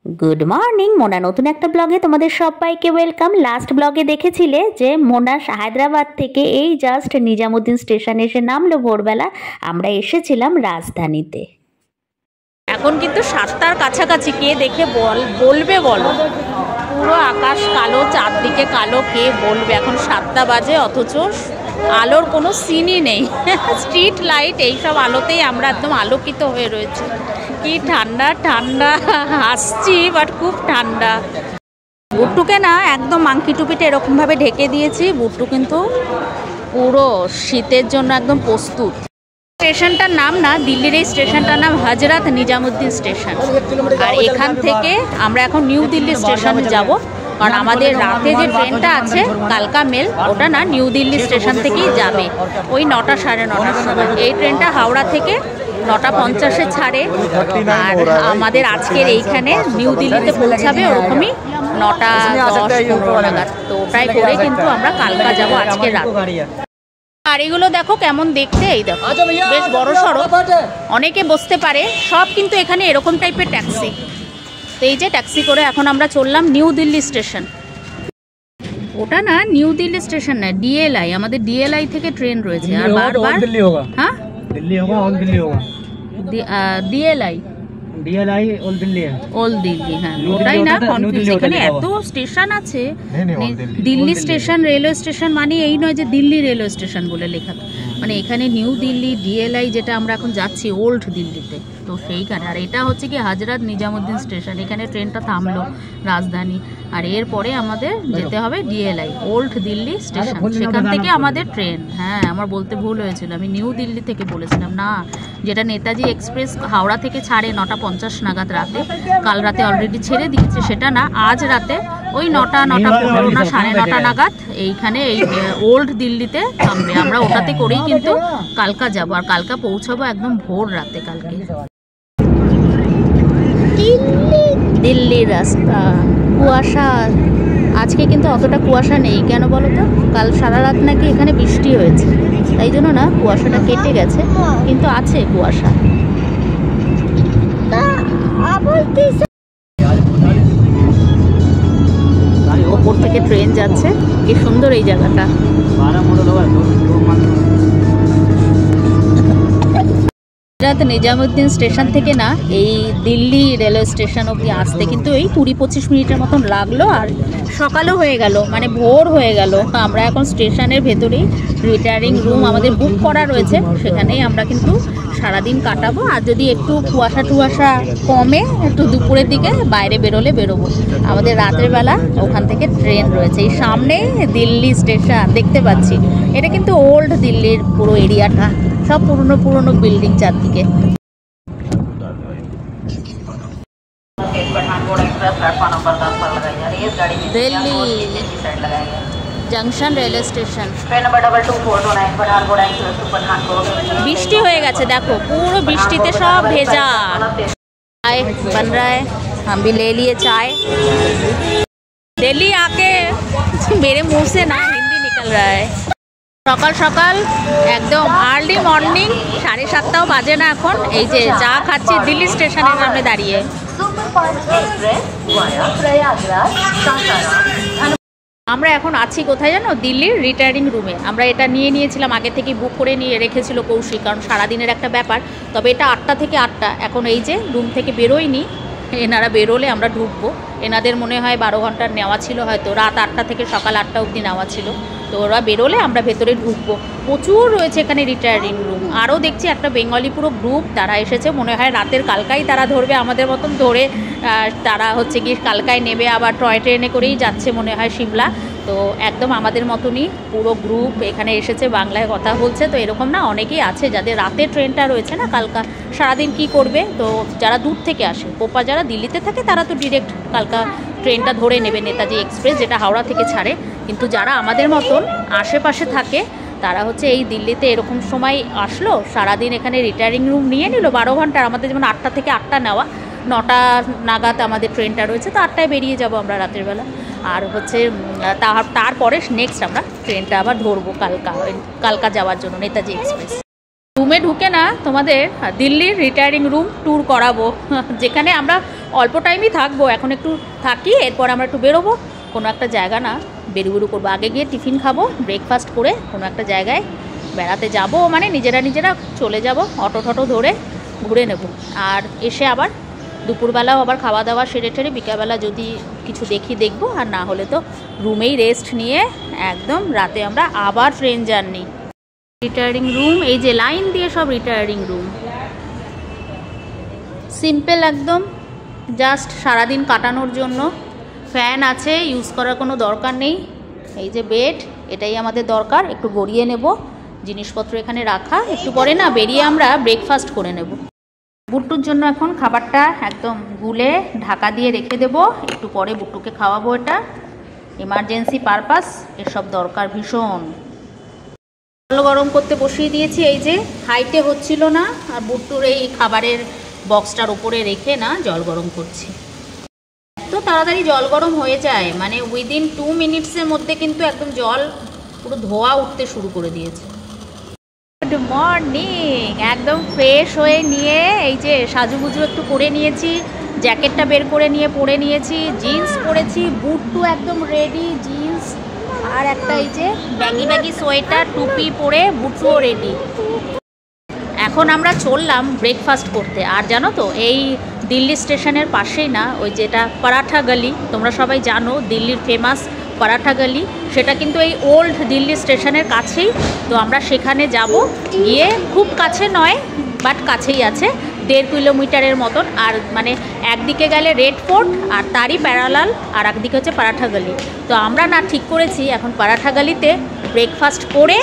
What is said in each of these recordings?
Good morning. Mona নতুন একটা ব্লগে তোমাদের সবাইকে ওয়েলকাম। লাস্ট ব্লগে দেখেছিলে যে মোনা হায়দ্রাবাদ থেকে এই জাস্ট নিজামুদ্দিন স্টেশনে এসে নামলো ভোরবেলা। আমরা এসেছিলাম রাজধানীতে। এখন কিন্তু 7টার কাছাকাছি। কে দেখে বলবে বলো? পুরো আকাশ কালো, চারদিকে কালো, কে বলবে? এখন 7টা বাজে, অথচ আলোর কোনো সিনই নেই। স্ট্রিট লাইট এইসব আলোতেই আমরা একদম আলোকিত হয়ে রয়েছি। কি ঠান্ডা ঠান্ডা, হাসছি বাট খুব ঠান্ডা। বুট্টুকে না একদম মাংকি টুপিটা এরকমভাবে ঢেকে দিয়েছি। বুট্টু কিন্তু পুরো শীতের জন্য একদম প্রস্তুত। স্টেশনটার নাম না, দিল্লির এই স্টেশনটার নাম হজরত নিজামুদ্দিন স্টেশন। আর এখান থেকে আমরা এখন নিউ দিল্লি স্টেশনে যাব, কারণ আমাদের রাতে যে ট্রেনটা আছে কালকা মেল, ওটা না নিউ দিল্লি স্টেশন থেকেই যাবে ওই 9টা সাড়ে 9টার সময়। এই ট্রেনটা হাওড়া থেকে 9টা 50-এ ছাড়ে, আর আমাদের আজকের এইখানে নিউ দিল্লিতে পৌঁছাবে ওরকমই 9টা 10-15 নাগাদ। তো ওটাই করে কিন্তু আমরা কালকা যাব আজকে রাত। গাড়িগুলো দেখো কেমন দেখতে, এই দেখো বেশ বড় সড়ো, অনেকে বসতে পারে। সব কিন্তু এখানে এরকম টাইপের ট্যাক্সি। তো এই যে ট্যাক্সি করে এখন আমরা চললাম নিউ দিল্লি স্টেশন। ওটা না নিউ দিল্লি স্টেশন না, ডিএলআই। আমাদের ডিএলআই থেকে ট্রেন রয়েছে। আর বারবার হ্যাঁ दिल्ली होगा, ओल्ड दिल्ली होगा। ডিএলআই ओल्ड दिल्ली है। ओल्ड दिल्ली, হ্যাঁ ওটাই না কনফিউজ। এখানে এত স্টেশন আছে। দিল্লি স্টেশন রেলওয়ে স্টেশন মানে এই নয় যে দিল্লি রেলওয়ে স্টেশন বলে লেখা, মানে এখানে নিউ দিল্লি ডিএলআই যেটা আমরা এখন যাচ্ছি ওল্ড দিল্লিতে, তো সেইখানে। আর এটা হচ্ছে কি হজরত নিজামুদ্দিন স্টেশন। এখানে ট্রেনটা থামলো রাজধানী, আর এরপরে আমাদের যেতে হবে ডিএলআই ওল্ড দিল্লি স্টেশন। সেখান থেকে আমাদের ট্রেন। হ্যাঁ আমার বলতে ভুল হয়েছিল, আমি নিউ দিল্লি থেকে বলেছিলাম না। যেটা নেতাজি এক্সপ্রেস হাওড়া থেকে ছাড়ে 9টা 50 নাগাদ রাতে, কাল রাতে অলরেডি ছেড়ে দিয়েছে, সেটা না, আজ রাতে ওই 9টা 9:15 না সাড়ে 9টা নাগাদ এইখানে এই ওল্ড দিল্লিতে থামবে। আমরা ওটাতে করেই কিন্তু কালকা যাব, আর কালকা পৌঁছাবো একদম ভোর রাতে কালকে। দিল্লির রাস্তা কুয়াশা, আজকে কিন্তু অতটা কুয়াশা নেই। কেন বলো তো? কাল সারা রাত নাকি এখানে বৃষ্টি হয়েছে, তাই জন্য না কুয়াশাটা কেটে গেছে, কিন্তু আছে কুয়াশা। ওপর থেকে ট্রেন যাচ্ছে, কি সুন্দর এই জায়গাটা। নিজামুদ্দিন স্টেশন থেকে না এই দিল্লি রেলওয়ে স্টেশন অবধি আসতে কিন্তু এই 20-25 মিনিটের মতন লাগলো। আর সকালও হয়ে গেল, মানে ভোর হয়ে গেল। আমরা এখন স্টেশনের ভেতরেই রিটায়ারিং রুম আমাদের বুক করা রয়েছে, সেখানেই আমরা কিন্তু সারাদিন কাটাবো। আর যদি একটু কুয়াশা টুয়াশা কমে, একটু দুপুরের দিকে বাইরে বেরোবো। আমাদের রাতের বেলা ওখান থেকে ট্রেন রয়েছে। এই সামনে দিল্লি স্টেশন দেখতে পাচ্ছি, এটা কিন্তু ওল্ড দিল্লির পুরো এরিয়াটা, সব পুরনো বিল্ডিং চারদিকে। Delhi junction railway station. বৃষ্টি হয়ে গেছে দেখো, পুরো বৃষ্টিতে সব ভেজা। चाय बन रहा है, हम भी ले लिए चाय। दिल्ली आके मेरे मुंह से ना हिंदी निकल रहा है। সকাল সকাল একদম আর্লি মর্নিং, 7:30টাও বাজে না এখন। এই যে চা খাচ্ছি দিল্লি স্টেশনের সামনে দাঁড়িয়ে। আমরা এখন আছি কোথায় জানো? দিল্লির রিটায়ারিং রুমে। আমরা এটা নিয়েছিলাম আগে থেকে, বুক করে নিয়ে রেখেছিল কৌশিক, কারণ সারাদিনের একটা ব্যাপার। তবে এটা 8টা থেকে 8টা। এখন এই যে রুম থেকে বেরোয়নি, এনারা বেরোলে আমরা ঢুকবো। এনাদের মনে হয় 12 ঘন্টার নেওয়া ছিল, হয়তো রাত 8টা থেকে সকাল 8টা অবধি নেওয়া ছিল। তো ওরা বেরোলে আমরা ভেতরে ঢুকবো। প্রচুর রয়েছে এখানে রিটায়ারিং রুম। আরও দেখছি একটা বেঙ্গলি পুরো গ্রুপ, তারা এসেছে। মনে হয় রাতের কালকাই তারা ধরবে, আমাদের মতন ধরে তারা হচ্ছে গিয়ে কালকায় নেবে, আবার টয় ট্রেনে করেই যাচ্ছে মনে হয় সিমলা। তো একদম আমাদের মতনই পুরো গ্রুপ এখানে এসেছে, বাংলায় কথা বলছে। তো এরকম না অনেকেই আছে যাদের রাতের ট্রেনটা রয়েছে না কালকা, সারাদিন কি করবে। তো যারা দূর থেকে আসে, পোপা যারা দিল্লিতে থাকে, তারা তো ডিরেক্ট কালকা ট্রেনটা ধরে নেবে, নেতাজি এক্সপ্রেস, যেটা হাওড়া থেকে ছাড়ে। কিন্তু যারা আমাদের মতন আশেপাশে থাকে, তারা হচ্ছে এই দিল্লিতে এরকম সময় আসলো, সারাদিন এখানে রিটায়ারিং রুম নিয়ে নিল 12 ঘন্টার। আমাদের যেমন 8টা থেকে 8টা নেওয়া, 9টা নাগাদ আমাদের ট্রেনটা রয়েছে, তো 8টায় বেরিয়ে যাব আমরা রাতের বেলা। আর হচ্ছে তারপরে নেক্সট আমরা ট্রেনটা আবার ধরবো কালকা যাওয়ার জন্য, নেতাজি এক্সপ্রেস। রুমে ঢুকে না তোমাদের দিল্লির রিটায়ারিং রুম ট্যুর করাবো, যেখানে আমরা অল্প টাইমই থাকবো, এখন একটু থাকি, এরপর আমরা একটু বেরোবো কোনো একটা জায়গা না বেরু করবো। আগে গিয়ে টিফিন খাবো, ব্রেকফাস্ট করে কোনো একটা জায়গায় বেড়াতে যাব, মানে নিজেরা চলে যাব, অটো টটো ধরে ঘুরে নেব। আর এসে আবার দুপুরবেলাও আবার খাওয়া দাওয়া সেরে টেরে বিকালবেলা যদি কিছু দেখবো, আর না হলে তো রুমেই রেস্ট নিয়ে একদম রাতে আমরা আবার ট্রেন জার্নি। রিটায়ারিং রুম, এই যে লাইন দিয়ে সব রিটায়ারিং রুম, সিম্পল একদম, জাস্ট সারাদিন কাটানোর জন্য। ফ্যান আছে, ইউজ করার কোনো দরকার নেই। এই যে বেড, এটাই আমাদের দরকার, একটু গড়িয়ে নেব জিনিসপত্র এখানে রাখা, একটু পরে না বেরিয়ে আমরা ব্রেকফাস্ট করে নেব। বুট্টুর জন্য এখন খাবারটা একদম গুলে ঢাকা দিয়ে রেখে দেব, একটু পরে বুট্টুকে খাওয়াবো। এটা এমার্জেন্সি পারপাস, এসব দরকার ভীষণ। জল গরম করতে বসিয়ে দিয়েছি, এই যে হাইটে হচ্ছিল না, আর বুট্টুর এই খাবারের বক্সটার উপরে রেখে না জল গরম করছি। তো তাড়াতাড়ি জল গরম হয়ে যায়, মানে উইদিন 2 মিনিটসের মধ্যে কিন্তু একদম জল পুরো ধোয়া উঠতে শুরু করে দিয়েছে। গুড মর্নিং, একদম ফ্রেশ হয়ে নিয়ে এই যে সাজুগুজু একটু করে নিয়েছি, জ্যাকেটটা বের করে নিয়ে পরে নিয়েছি, জিন্স পরেছি, বুটটু একদম রেডি, জিন্স আর একটা এই যে ব্যাগি সোয়েটার, টুপি পরে বুটুও রেডি। এখন আমরা চললাম ব্রেকফাস্ট করতে। আর জানো তো এই দিল্লি স্টেশনের পাশেই না ওই যেটা পরাঠা গলি, তোমরা সবাই জানো দিল্লির ফেমাস পরাঠা গলি, সেটা কিন্তু এই ওল্ড দিল্লি স্টেশনের কাছেই। তো আমরা সেখানে যাব, গিয়ে খুব কাছে নয় বাট কাছেই আছে, 1.5 কিলোমিটারের মতন। আর মানে একদিকে গেলে রেড ফোর্ট আর তারই প্যারালাল আর একদিকে হচ্ছে পরাঠা গলি। তো আমরা না ঠিক করেছি এখন পরাঠা গলিতে ব্রেকফাস্ট করে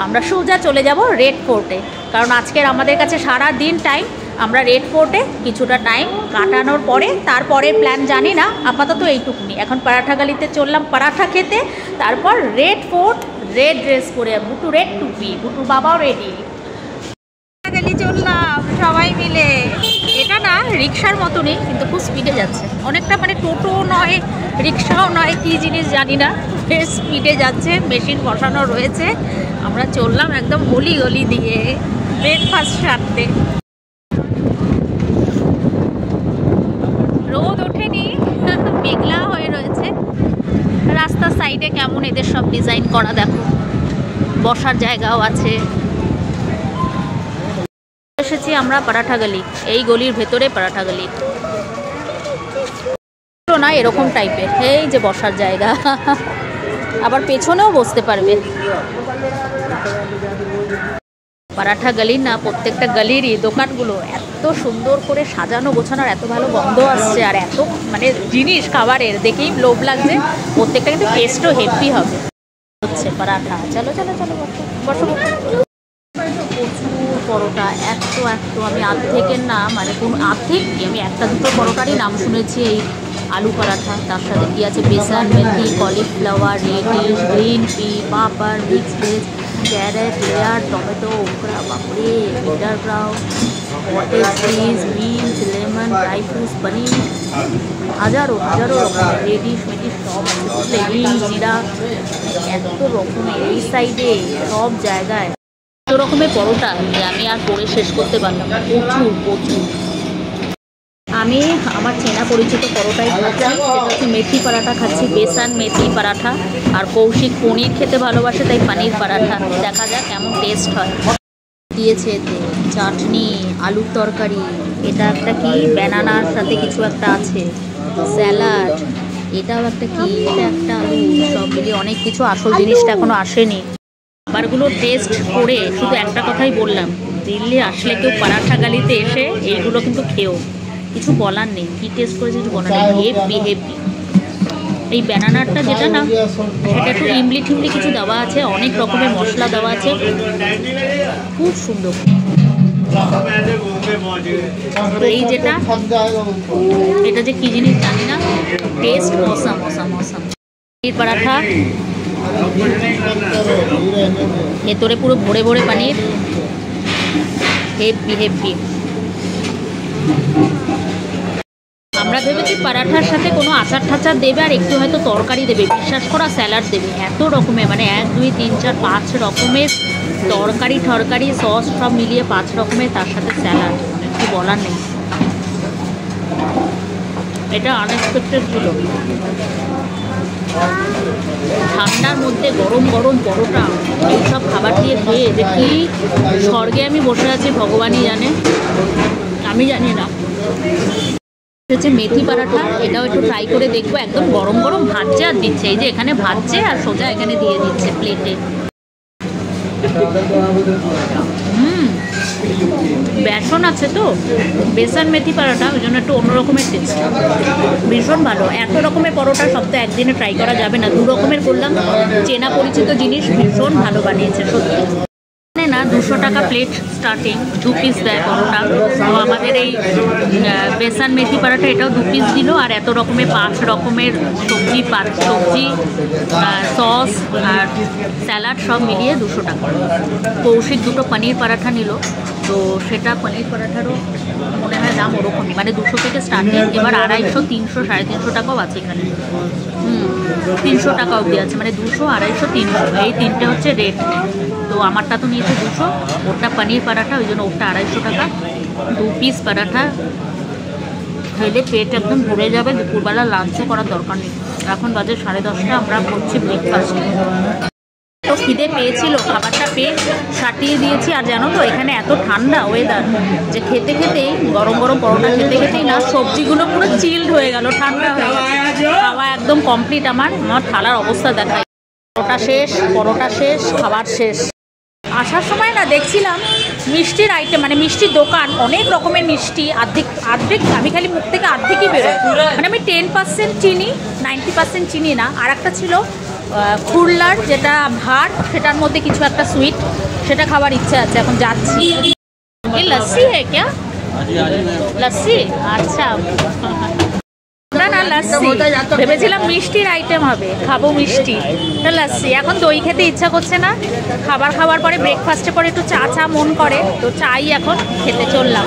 আমরা সোজা চলে যাব রেড ফোর্টে, কারণ আজকের আমাদের কাছে সারা দিন টাইম, আমরা রেড ফোর্টে কিছুটা টাইম কাটানোর পরে তারপরের প্ল্যান জানি না, আপাতত এইটুকুনি। এখন পরাঠা গলিতে চললাম পরাঠা খেতে, তারপর রেড ফোর্ট, রেড ড্রেস পরে, বুটু রেড টুপি, বুটুর বাবাও রেডি, গলি চললাম সবাই মিলে। এটা না রিক্সার মতনই, কিন্তু খুব স্পিডে যাচ্ছে, অনেকটা মানে টোটো নয় রিক্সাও নয়, কি জিনিস জানি না, বেশ স্পিডে যাচ্ছে, মেশিন বসানো রয়েছে। আমরা চললাম একদম গলি দিয়ে ব্রেকফাস্ট সারতে। রোদ ওঠেনি, মেঘলা হয়ে রয়েছে। রাস্তার সাইডে কেমন এদের সব ডিজাইন করা দেখো, বসার জায়গাও আছে। এসেছি আমরা পরাঠা গলি, এই গলির ভেতরে পরাঠা গলি না এরকম টাইপের, এই যে বসার জায়গা, আবার পেছনেও বসতে পারবে। পরাঠা গলির না প্রত্যেকটা গলিরই দোকানগুলো এত সুন্দর করে সাজানো গোছানো, আর এত ভালো গন্ধ আসছে, আর এত মানে জিনিস খাবারের দেখেই লোভ লাগছে। প্রত্যেকটা কিন্তু টেস্টও হেভি হবে। হচ্ছে পরাঠা, চলো বসো। প্রচুর পরোটা, এত আমি আর্ধেকের না, মানে কোন আর্ধেক কি, আমি একটা দুটো পরোটারই নাম শুনেছি। এই আলু পরাঠা, তার সাথে কি আছে besan, methi, cauliflower, radish, green pea, papad, mix veg, carrot, layer, tomato, okra, বাপরে, bitter ground, cottage cheese, beans, lemon, dry fruits, paneer, হাজারো রকমের রেডিশ মেডিশ সব আছে, হিং, জিরা, এত রকমের এই সাইডে সব জায়গায় এত রকমের পরোটা যে আমি আর পরে শেষ করতে পারলাম না, প্রচুর। আমি আমার চেনা পরিচিত পরোটাই খাচ্ছি, সেটা হচ্ছে মেথি পরাঠা খাচ্ছি, বেসন মেথি পরাঠা। আর কৌশিক পনির খেতে ভালোবাসে, তাই পনির পরাঠা। দেখা যাক কেমন টেস্ট হয়। দিয়েছে এতে চাটনি, আলুর তরকারি, এটা একটা কি ব্যানানার সাথে কিছু একটা আছে, স্যালাড, এটাও একটা কি, এটা একটা আলু, সব মিলিয়ে অনেক কিছু। আসল জিনিসটা এখনো আসেনি। খাবারগুলো টেস্ট করে শুধু একটা কথাই বললাম, দিল্লি আসলে কেউ পরাঠা গালিতে এসে এইগুলো কিন্তু খেও, কিছু বলার নেই। কি টেস্ট করেছে কিছু বলার নেই, হেভি। এই ব্যানানারটা যেটা না, সেটা একটু ইমলি ঠিমলি কিছু দেওয়া আছে, অনেক রকমের মশলা দেওয়া আছে, খুব সুন্দর। এই যেটা, এটা যে কি জিনিস জানি না, টেস্ট অসাম। পনির পরাঠা, ভেতরে পুরো ভরে পনির, হেভি। আমরা ভেবেছি পরাঠার সাথে কোনো আচার ঠাচার দেবে আর একটু হয়তো তরকারি দেবে, বিশ্বাস করা স্যালাড দেবে। এত রকমের মানে 1 2 3 4 5 রকমের তরকারি সস সব মিলিয়ে 5 রকমের, তার সাথে স্যালাড, কিছু বলার নেই। এটা আনএক্সপেক্টেড ছিল। ঠান্ডার মধ্যে গরম গরম পরোটা এইসব খাবার দিয়ে খেয়ে যে কি স্বর্গে আমি বসে আছি ভগবানই জানে, আমি জানি না। হচ্ছে মেথি পরাঠা, এটাও একটু ট্রাই করে দেখবো। একদম গরম গরম ভাজছে আর দিচ্ছে, এই যে এখানে ভাজছে আর সোজা এখানে দিয়ে দিচ্ছে প্লেটে। বেসন আছে তো, বেসন মেথি পরোটা, ওই জন্য একটু অন্যরকমের টেস্ট, ভীষণ ভালো। এত রকমের পরোটা সব তো একদিনে ট্রাই করা যাবে না, 2 রকমের করলাম, চেনা পরিচিত জিনিস, ভীষণ ভালো বানিয়েছে সত্যি। না 200 টাকা প্লেট স্টার্টিং, 2 পিস দেয় পরোটা। তো আমাদের এই বেসন মেথি পরোটা এটাও 2 পিস দিল, আর এত রকমের 5 রকমের সবজি সস আর স্যালাড সব মিলিয়ে 200 টাকা। কৌশিক 2টো পনির পরাঠা নিল, তো সেটা পনির পরাঠারও মনে হয় দাম ওরকমই, মানে 200 থেকে স্টার্টিং। এবার 250, 300, 350 টাকাও আছে এখানে। 300 টাকা অবধি আছে, মানে 200, 250, 300 এই তিনটে হচ্ছে রেট। তো আমারটা তো নিয়েছে 200, ওটা পনির পরাঠা, ওই জন্য ওটা 250 টাকা। 2 পিস পরাঠা খেলে পেট একদম ভরে যাবে, দুপুরবেলা লাঞ্চও করার দরকার নেই। এখন বাজে 10:30, আমরা করছি ব্রেকফাস্ট। তো খিদে পেয়েছিল, খাবারটা পেয়ে সাটিয়ে দিয়েছি। আর জানো তো এখানে এত ঠান্ডা ওয়েদার যে খেতে খেতেই, গরম গরম পরোটা খেতে খেতেই না সবজিগুলো পুরো চিল্ড হয়ে গেল, ঠান্ডা হয়ে গেছে। খাওয়া একদম কমপ্লিট। আমার থালার অবস্থা দেখাই, পরোটা শেষ, খাবার শেষ। আসার সময় না দেখছিলাম মিষ্টির আইটেম, মানে মিষ্টির দোকান, অনেক রকমের মিষ্টি, আর্ধেক আমি খালি মুখ থেকে আর্ধেকই বেরোয়, মানে আমি 10% চিনি, 90% চিনি না। আর একটা ছিল খুরলার যেটা ভাত, সেটার মধ্যে কিছু একটা সুইট, সেটা খাবার ইচ্ছা আছে, এখন যাচ্ছি। এই লস্যি হ্যাঁ ক্যা? লস্যি, আচ্ছা। না লস্যি ভেবেছিলাম মিষ্টির আইটেম হবে, খাবো মিষ্টি, লস্যি। এখন দই খেতে ইচ্ছা করছে না, খাবার পরে ব্রেকফাস্টে পরে একটু চা মন করে, তো চাই এখন খেতে চললাম।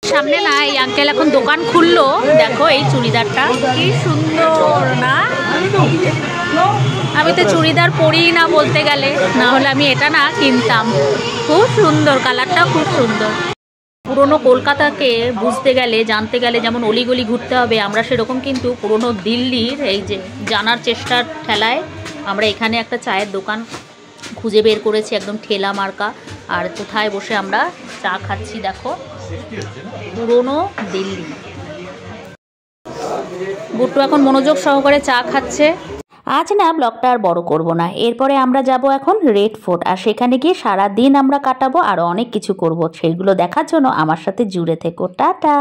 সামনে না এই আঙ্কেল এখন দোকান খুললো, দেখো এই চুড়িদারটা কি সুন্দর না, আমি তো চুড়িদার পরিই না বলতে গেলে, না হলে আমি এটা না কিনতাম। খুব সুন্দর, কালারটা খুব সুন্দর। পুরনো কলকাতাকে বুঝতে গেলে, জানতে গেলে যেমন অলিগলি ঘুরতে হবে, আমরা সেরকম কিন্তু পুরনো দিল্লির এই যে জানার চেষ্টার ঠেলায় আমরা এখানে একটা চায়ের দোকান খুঁজে বের করেছি, একদম ঠেলা মার্কা। আর কোথায় বসে আমরা চা খাচ্ছি দেখো, পুরনো দিল্লি। বুট্টু এখন মনোযোগ সহকারে চা খাচ্ছে। আজ না ব্লগটা আর বড় করব না, এরপরে আমরা যাব এখন রেড ফোর্ট, আর সেখানে গিয়ে সারা দিন আমরা কাটাবো, আর অনেক কিছু করব। সেগুলো দেখার জন্য আমার সাথে জুড়ে থেকো। টাটা।